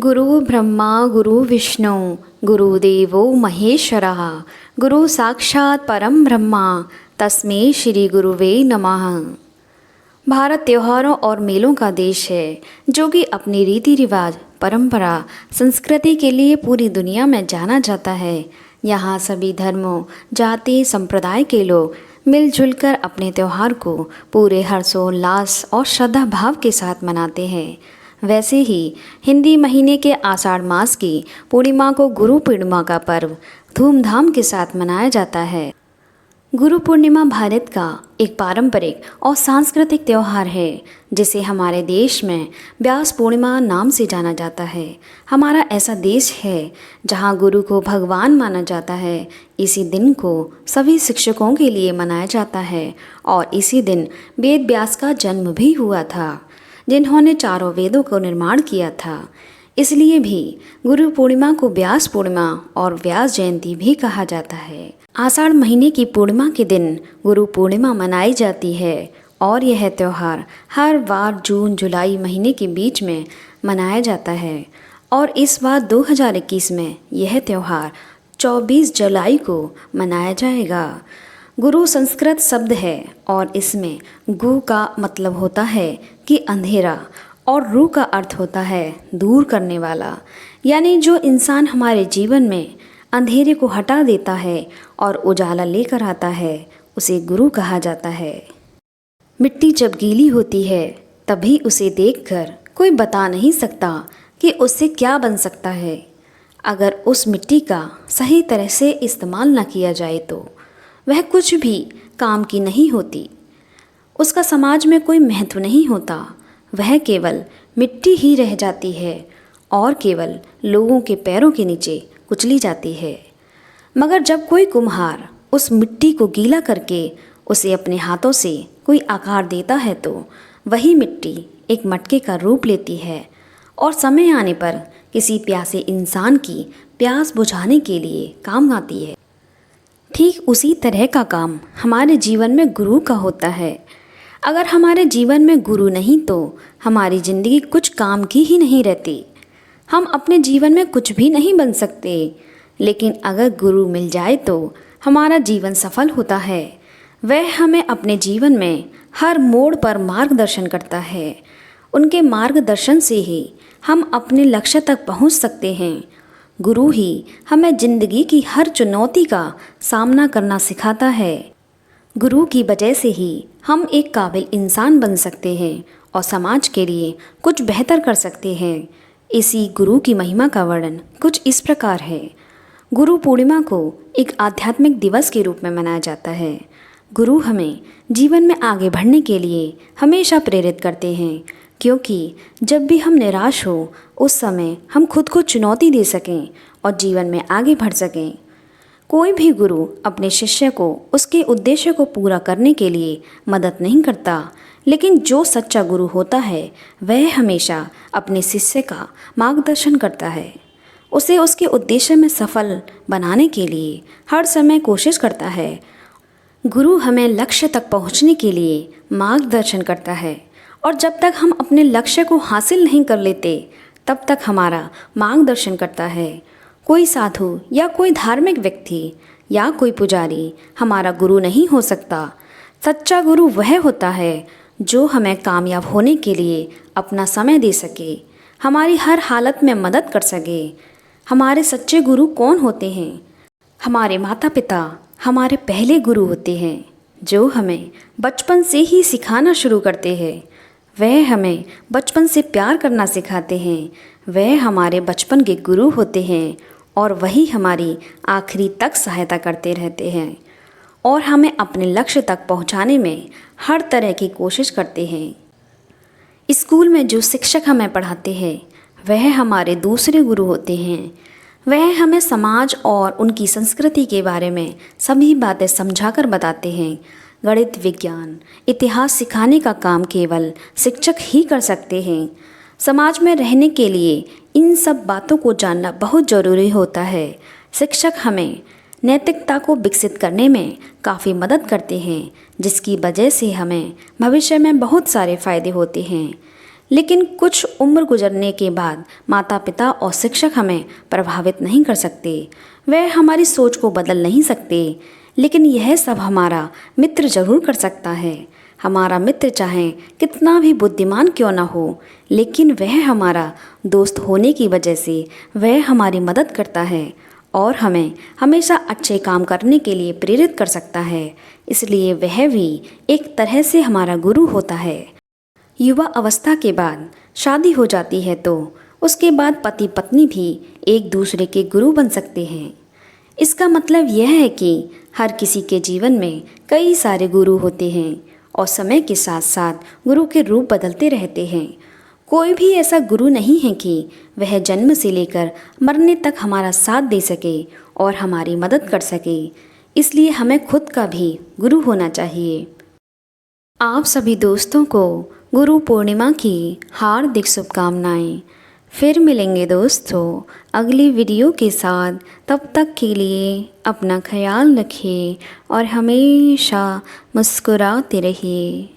गुरु ब्रह्मा गुरु विष्णु गुरुदेवो महेश्वरः गुरु साक्षात् परम ब्रह्मा तस्मै श्री गुरुवे नमः। भारत त्योहारों और मेलों का देश है जो कि अपनी रीति रिवाज, परंपरा, संस्कृति के लिए पूरी दुनिया में जाना जाता है। यहाँ सभी धर्मों, जाति, संप्रदाय के लोग मिलजुल कर अपने त्यौहार को पूरे हर्षोल्लास और श्रद्धा भाव के साथ मनाते हैं। वैसे ही हिंदी महीने के आषाढ़ मास की पूर्णिमा को गुरु पूर्णिमा का पर्व धूमधाम के साथ मनाया जाता है। गुरु पूर्णिमा भारत का एक पारंपरिक और सांस्कृतिक त्यौहार है जिसे हमारे देश में व्यास पूर्णिमा नाम से जाना जाता है। हमारा ऐसा देश है जहां गुरु को भगवान माना जाता है। इसी दिन को सभी शिक्षकों के लिए मनाया जाता है और इसी दिन वेद व्यास का जन्म भी हुआ था, जिन्होंने चारों वेदों को निर्माण किया था। इसलिए भी गुरु पूर्णिमा को व्यास पूर्णिमा और व्यास जयंती भी कहा जाता है। आषाढ़ महीने की पूर्णिमा के दिन गुरु पूर्णिमा मनाई जाती है और यह त्यौहार हर बार जून जुलाई महीने के बीच में मनाया जाता है और इस बार 2021 में यह त्यौहार 24 जुलाई को मनाया जाएगा। गुरु संस्कृत शब्द है और इसमें गु का मतलब होता है कि अंधेरा और रू का अर्थ होता है दूर करने वाला, यानी जो इंसान हमारे जीवन में अंधेरे को हटा देता है और उजाला लेकर आता है उसे गुरु कहा जाता है। मिट्टी जब गीली होती है तभी उसे देखकर कोई बता नहीं सकता कि उससे क्या बन सकता है। अगर उस मिट्टी का सही तरह से इस्तेमाल न किया जाए तो वह कुछ भी काम की नहीं होती। उसका समाज में कोई महत्व नहीं होता। वह केवल मिट्टी ही रह जाती है और केवल लोगों के पैरों के नीचे कुचली जाती है। मगर जब कोई कुम्हार उस मिट्टी को गीला करके उसे अपने हाथों से कोई आकार देता है तो वही मिट्टी एक मटके का रूप लेती है और समय आने पर किसी प्यासे इंसान की प्यास बुझाने के लिए काम आती है। ठीक उसी तरह का काम हमारे जीवन में गुरु का होता है। अगर हमारे जीवन में गुरु नहीं तो हमारी ज़िंदगी कुछ काम की ही नहीं रहती। हम अपने जीवन में कुछ भी नहीं बन सकते। लेकिन अगर गुरु मिल जाए तो हमारा जीवन सफल होता है। वह हमें अपने जीवन में हर मोड़ पर मार्गदर्शन करता है। उनके मार्गदर्शन से ही हम अपने लक्ष्य तक पहुंच सकते हैं। गुरु ही हमें ज़िंदगी की हर चुनौती का सामना करना सिखाता है। गुरु की वजह से ही हम एक काबिल इंसान बन सकते हैं और समाज के लिए कुछ बेहतर कर सकते हैं। इसी गुरु की महिमा का वर्णन कुछ इस प्रकार है। गुरु पूर्णिमा को एक आध्यात्मिक दिवस के रूप में मनाया जाता है। गुरु हमें जीवन में आगे बढ़ने के लिए हमेशा प्रेरित करते हैं, क्योंकि जब भी हम निराश हो उस समय हम खुद को चुनौती दे सकें और जीवन में आगे बढ़ सकें। कोई भी गुरु अपने शिष्य को उसके उद्देश्य को पूरा करने के लिए मदद नहीं करता, लेकिन जो सच्चा गुरु होता है वह हमेशा अपने शिष्य का मार्गदर्शन करता है। उसे उसके उद्देश्य में सफल बनाने के लिए हर समय कोशिश करता है। गुरु हमें लक्ष्य तक पहुंचने के लिए मार्गदर्शन करता है और जब तक हम अपने लक्ष्य को हासिल नहीं कर लेते तब तक हमारा मार्गदर्शन करता है। कोई साधु या कोई धार्मिक व्यक्ति या कोई पुजारी हमारा गुरु नहीं हो सकता। सच्चा गुरु वह होता है जो हमें कामयाब होने के लिए अपना समय दे सके, हमारी हर हालत में मदद कर सके। हमारे सच्चे गुरु कौन होते हैं? हमारे माता पिता हमारे पहले गुरु होते हैं, जो हमें बचपन से ही सिखाना शुरू करते हैं। वह हमें बचपन से प्यार करना सिखाते हैं। वह हमारे बचपन के गुरु होते हैं और वही हमारी आखिरी तक सहायता करते रहते हैं और हमें अपने लक्ष्य तक पहुंचाने में हर तरह की कोशिश करते हैं। स्कूल में जो शिक्षक हमें पढ़ाते हैं वह हमारे दूसरे गुरु होते हैं। वह हमें समाज और उनकी संस्कृति के बारे में सभी बातें समझाकर बताते हैं। गणित, विज्ञान, इतिहास सिखाने का काम केवल शिक्षक ही कर सकते हैं। समाज में रहने के लिए इन सब बातों को जानना बहुत ज़रूरी होता है। शिक्षक हमें नैतिकता को विकसित करने में काफ़ी मदद करते हैं, जिसकी वजह से हमें भविष्य में बहुत सारे फ़ायदे होते हैं। लेकिन कुछ उम्र गुजरने के बाद माता पिता और शिक्षक हमें प्रभावित नहीं कर सकते। वह हमारी सोच को बदल नहीं सकते, लेकिन यह सब हमारा मित्र जरूर कर सकता है। हमारा मित्र चाहे कितना भी बुद्धिमान क्यों ना हो, लेकिन वह हमारा दोस्त होने की वजह से वह हमारी मदद करता है और हमें हमेशा अच्छे काम करने के लिए प्रेरित कर सकता है। इसलिए वह भी एक तरह से हमारा गुरु होता है। युवा अवस्था के बाद शादी हो जाती है तो उसके बाद पति पत्नी भी एक दूसरे के गुरु बन सकते हैं। इसका मतलब यह है कि हर किसी के जीवन में कई सारे गुरु होते हैं और समय के साथ साथ गुरु के रूप बदलते रहते हैं। कोई भी ऐसा गुरु नहीं है कि वह जन्म से लेकर मरने तक हमारा साथ दे सके और हमारी मदद कर सके। इसलिए हमें खुद का भी गुरु होना चाहिए। आप सभी दोस्तों को गुरु पूर्णिमा की हार्दिक शुभकामनाएं। फिर मिलेंगे दोस्तों अगली वीडियो के साथ। तब तक के लिए अपना ख्याल रखिए और हमेशा मुस्कुराते रहिए।